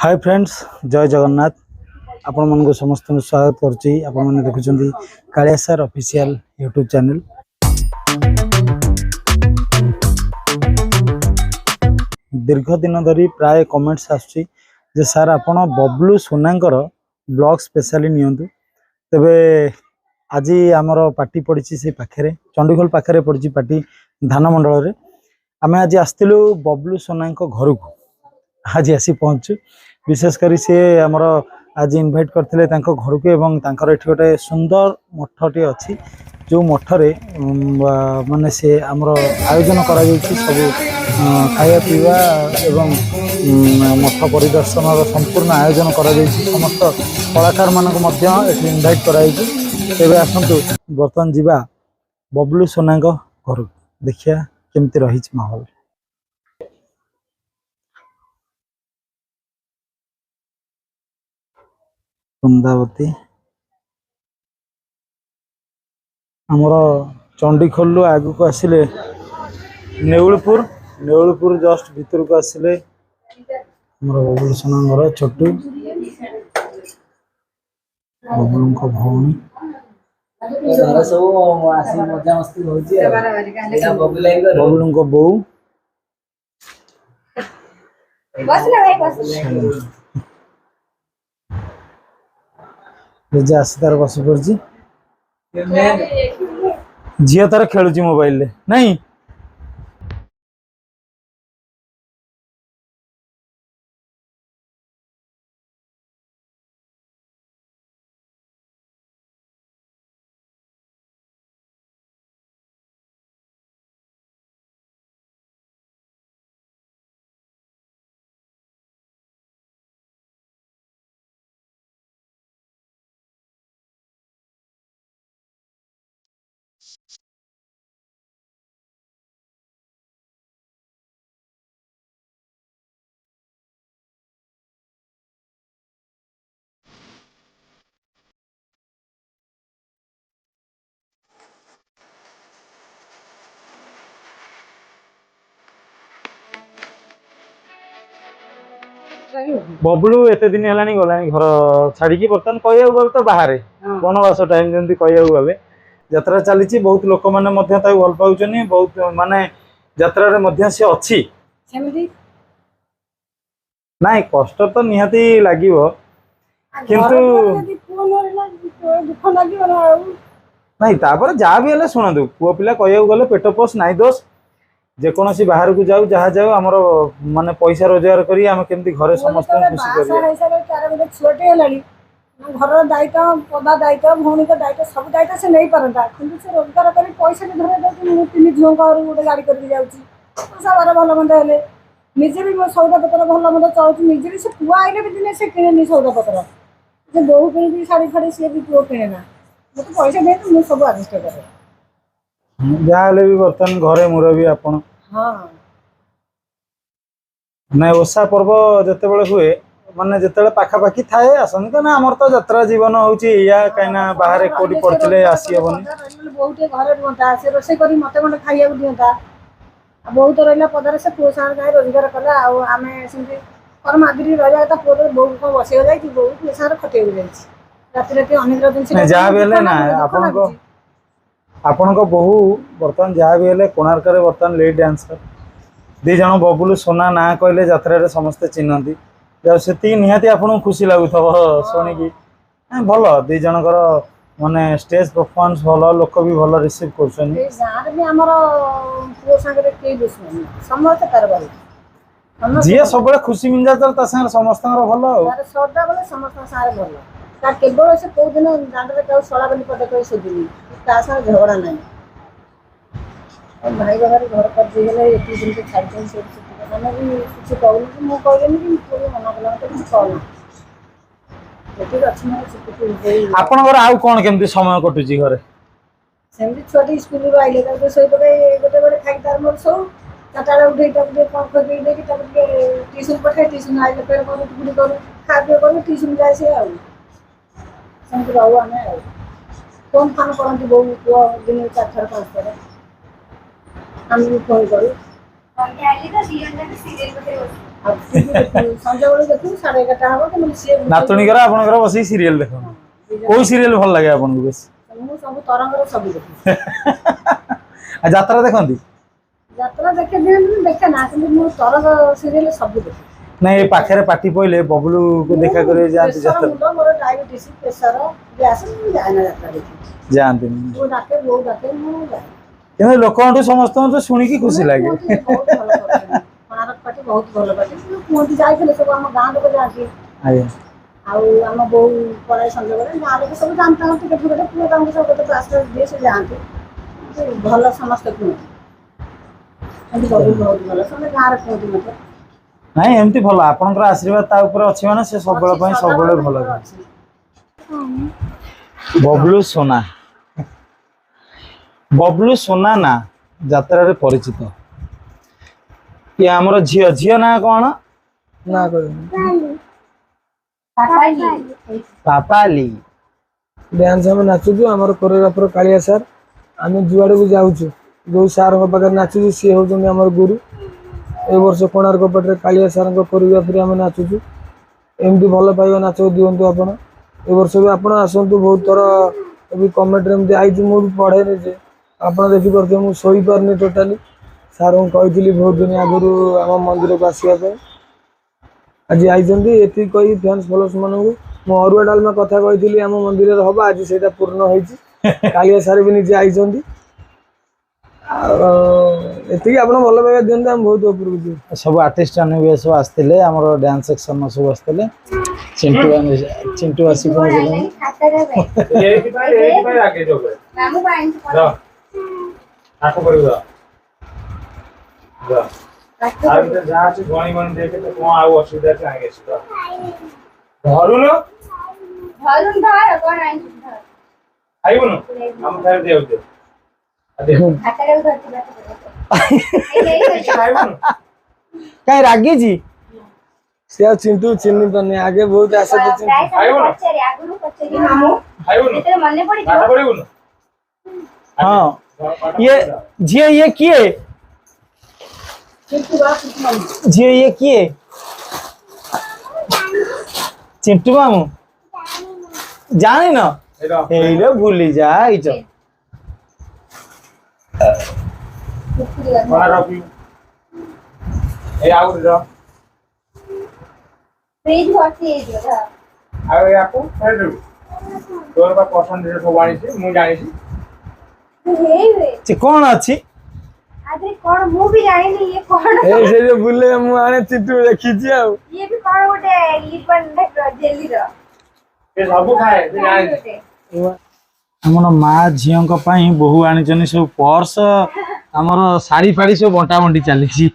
Hi friends, जय जगन्नाथ। आपण मन को समस्त स्वागत करछि। आपण मन देखुछन्ती Kalia sir official YouTube channel. दीर्घ दिन धरी प्राय कमेंट्स आछि जे सर आपण बबलू सोनांकर ब्लॉग स्पेशली नियंतु। तबे आज आमर पार्टी पड़ी से पाखे चंडीखोल पाखे पड़ी पार्टी धान मंडल रे आमे आज आस्तिलु बबलू सोना घर को आज आसी पहुँचु। विशेषकर सी आमर आज इनभाइट करते घर को एवं तांकर एठी गोटे सुंदर मठटे अच्छी जो मठरे माने से आमर आयोजन करा सब खाया पीवा एवं मठ परिदर्शन संपूर्ण आयोजन करा समस्त कलाकार मानक इनभाइट कर आसतु बर्तमान जीवा बबलू सोना घर देखिया केमती रही माहौल। वृंदावती आमर चंडीखोल आगु को आसिले नेउलपुर जस्ट भीतर को आसिले आमर बबलू सोना घर छोटू बबलू को भौणी बबलू को बो आसी तार बस पड़ी झील तार खेलुची मोबाइल नहीं बबलू एत दिन है गला घर छाड़ी बर्तमान कह गले तो बाहर वनवास टाइम जमी कह गले यात्रा चली बहुत लोक मैंने भल पाँच बहुत माने यात्रा सी अच्छी नाई कष्ट तो निहाती लगे किंतु नहीं तापर जहाँ भी शुणु पुओ पिला कह गले पेट पोष नाई दोष जेकोसी बाहर को जाऊ जहाँ जाऊ आमर माने पैसा रोजगार करी आम केमती घरे समस्त खुशी करिया घर दायित्व पदा दायित्व भौणी दायित्व सब दायित्व से नहीं पारता कि से रोजगार कर पैसा भी धर तीन झील घर गोटे गाड़ी करके जाऊँसा बार भल मंद हेले निजे भी मो सौदा पत्र भल मंद चलुची निजे भी से पुआ आइले भी दिन से किणे सौदा पत्र से बोहू कि शाढ़ी फाड़ी सी भी पुओ किणे ना मत पैसा दे मुझे सब आदिष्ट करे जहाँ भी बर्तमान घरे मुरबी आपण ना ओषा पर्व जिते हुए माने जिते पाखापाखी थाए आसनी तो ना आमर तो यात्रा जीवन होची या कहीं बाहर कोटी पड़ते आसी हेनी बहुत घरे रुहता से रोसे कर मत खंडे खाइया दिंता बहुत रहा पदार से पुओ सागर जाए रोजगार कला आम कर्म आदि रहा था पुओ बो को बस जाए बो पुओ सागर खटे राति राति अनेक जिन जहाँ भी ना आपण बहु बर्तमान जहाँ भी है कोणार्क बर्तमान लेट डांसर दी जन बबलू सोना ना कहले यात्रा समस्ते चिन्हती से निहाती आपको खुशी लगुथ शुणिकी भल दी जनकर माने स्टेज परफॉर्मेंस भल लोक भी भल रिसीव कर जी सब खुशी मिल जाता समस्त भल सदा बेले समस्त भल केवल से कौ दिन दांडे सला बोली पद कही सोधिनी झगड़ा ना भाई बाहर घर कर दिन के छाड़ी मैंने भी किसी कहूँ मुझे कहलेनी कि मना कला किसी कहना आपनकर आउ कोन केमती समय कटुची घरे सेमती छोटी स्कूल आइले तक सही पके गोटे गोटे खाई तार मोर सो चाटा उठे तक कम कर दे कि तक ट्यूशन पठाए ट्यूशन आइले फिर करू टुकुड़ी करू खा पिए करू ट्यूशन जाए से आ सेमती रहू आमे आ फोन फान करती बहुत पुओ दिन 4 5 थर हम भी फोन करूँ ଆଉ ସଞ୍ଜ ବେଳକୁ ଦେଖିବୁ 11:30 ହବ କିନ୍ତୁ ସିଏ ନାତୁଣୀଙ୍କର ଆପଣଙ୍କର ବସିକି ସିରିଏଲ ଦେଖନ୍ତି। କୋଉ ସିରିଏଲ ଭଲ ଲାଗେ ଆପଣଙ୍କୁ ବେଶୀ? ମୁଁ ସବୁ ତରଙ୍ଗର ସବୁ ଦେଖେ। ଆଉ ଯାତ୍ରା ଦେଖନ୍ତି? ଯାତ୍ରା ଦେଖେ ଦେଖେ ନା କିନ୍ତୁ ମୁଁ ତରଙ୍ଗ ସିରିଏଲ ସବୁ ଦେଖେ। ନାଇଁ ଏ ପାଖରେ ପାଟି ପଇଲେ ବବଲୁକୁ ଦେଖା କରି ଯାଆନ୍ତି ପ୍ରେସର ଯାତ୍ରା? ମୁଣ୍ଡ ମୋର ଡାଇବେଟିସ୍ ପ୍ରେସର ଗ୍ୟାସ୍ ମୁଁ ଯାଏନା ଯାତ୍ରା ଦେଖି। ଯାଆନ୍ତିନି। ମୁଁ ଡାକେ ବୋଉ ଡାକେ ମୁଁ ଯାଏ। କିନ୍ତୁ ଲୋକଙ୍କଠୁ ସମସ୍ତଙ୍କୁ ଶୁଣିକି ଖୁସି ଲାଗେ। ବହୁତ ଭଲ କରୁଛନ୍ତି। କୋଣାର୍କ ପାଟି ବହୁତ ଭଲ ପାଟି କୁହନ୍ତି ଯାଇଥିଲେ ସବୁ ଆମ ଗାଁ ଲୋକ ଯାଆନ୍ତି। ଆଜ୍ଞା। ଆଉ ଆମ ବୋଉ ପଳାଏ ସଞ୍ଜବେଳେ ଗାଁ ଲୋକ ସବୁ ଜାଣିଥାନ୍ତି ଟିକେ ଟିକେ ପୁଅ ତାଙ୍କୁ ସବୁ କେତେ ଆଶ୍ରୟ ଦିଏ ସେ ଯାଆନ୍ତି। ଭଲ ସମସ୍ତେ କୁହନ୍ତି। ଏମିତି ବହୁତ ଭଲ ସମସ୍ତେ ଗାଁରେ କୁହନ୍ତି ମୋତେ। ନାଇଁ ଏମିତି ଭଲ ଆପଣଙ୍କର ଆଶୀର୍ବାଦ ତା ଉପରେ ଅଛି ମାନେ ସେ ସବୁବେଳେ ପାଇଁ ସବୁବେଳେ ଭଲ ଅଛି। ବବଲୁ ସୋନା। ବବଲୁ ସୋନା ନା ଯାତ୍ରାରେ ପରିଚିତ। ଇଏ ଆମର ଝିଅ ନାଁ କଣ? ନା କହିବି ପାପାଲି। ଡ୍ୟାନ୍ସ ଆମେ ନାଚୁଛୁ ଆମର କୋରିଓଗ୍ରାଫର କାଳିଆ ସାର୍। ଆମେ ଯୁଆଡେ ବି ଯାଉଛୁ ଯୋଉ ସାରଙ୍କ ପାଖରେ ନାଚୁଛୁ ସିଏ ହଉଛନ୍ତି ଆମର ଗୁରୁ। ଏ ବର୍ଷ କୋଣାର୍କ ପାଟରେ କାଳିଆ ସାରଙ୍କ କୋରିଓଗ୍ରାଫିରେ ଆମେ ନାଚୁଛୁ। ଏମିତି ଭଲ ପାଇବା ନାଚ ଦିଅନ୍ତୁ ଆପଣ। ଏ ବର୍ଷ ବି ଆପଣ ଆସନ୍ତୁ ବହୁତ ଥର ବି କମେଣ୍ଟରେ ଏମିତି ଆଇଛି ମୁଁ ବି ପଢେନି ଯେ ଆପଣ ଦେଖିପାରୁଥିବେ ମୁଁ ଶୋଇପାରୁନି ଟୋଟାଲି। ସାରଙ୍କୁ କହିଥିଲି ବହୁତ ଦିନ ଆଗରୁ ଆମ ମନ୍ଦିରକୁ ଆସିବା ପାଇଁ। ଆଜି ଆଇଛନ୍ତି ଏତିକି କହିବି ଫ୍ୟାନ୍ସ ଫଲୋଅର୍ସ ମାନଙ୍କୁ ମୁଁ ଅରୁଆ ଡାଲମା କଥା କହିଥିଲି ଆମ ମନ୍ଦିରରେ ହବ ଆଜି ସେଇଟା ପୂର୍ଣ୍ଣ ହେଇଛି। କାଳିଆ ସାର୍ ବି ନିଜେ ଆଇଛନ୍ତି। ଆଉ ଏତିକି ଆପଣ ଭଲ ପାଇବା ଦିଅନ୍ତୁ ଆମେ ବହୁତ ଉପରକୁ ଯିବୁ। ସବୁ ଆର୍ଟିଷ୍ଟ ମାନେ ବି ସବୁ ଆସିଥିଲେ ଆମର ଡ୍ୟାନ୍ସ ସେକ୍ସନ ସବୁ ଆସିଥିଲେ। ଚିଣ୍ଟୁ ଆସି ପହଞ୍ଚିଲେଣି। ଯାହା ଅଛି ଗଣି ଗଣି ଦେଖେ ତ କଣ ଆଉ ଅସୁବିଧା ଅଛି ଆଗେ ଧରୁନ ଖାଇବୁନୁ ଆମ ଖାଇବା ଦିଆଉଛି। କାଇଁ ରାଗିଛି? ସେ ଆଉ ଚିଣ୍ଟୁ ଚିହ୍ନି ପାରୁନି ଆଗେ ବହୁତ ଆଶା ହଁ ଇଏ ଝିଅ ଇଏ କିଏ? ଝିଅ ଇଏ କିଏ? ଚିଣ୍ଟୁ ମାମୁଁ ଜାଣିନ? ଏଇରେ ଭୁଲି ଯାଇଛ। ଆଉ ୟାକୁ ତୋର ବା ପସନ୍ଦ ସବୁ ଆଣିଛି ମୁଁ ଜାଣିଛି। ସେ କଣ ଅଛି? କଣ ମୁଁ ବି ଜାଣିନି ଇଏ କଣ ଏଇ ସେ ଯୋଉ ବୁଲେ ମୁଁ ଆଣେ ଚିଣ୍ଟୁ ଦେଖିଛି ଆଉ। ଇଏ ବି କଣ ଗୋଟେ ଜେଲିର ସେ ସବୁ ଖାଏ ସେ ଜାଣିଛି। ଆମର ମା ଝିଅଙ୍କ ପାଇଁ ବୋହୂ ଆଣିଛନ୍ତି ସବୁ ପର୍ସ ଆମର ଶାଢୀ ଫାଡି ସବୁ ବଣ୍ଟା ବଣ୍ଟି ଚାଲିଛି।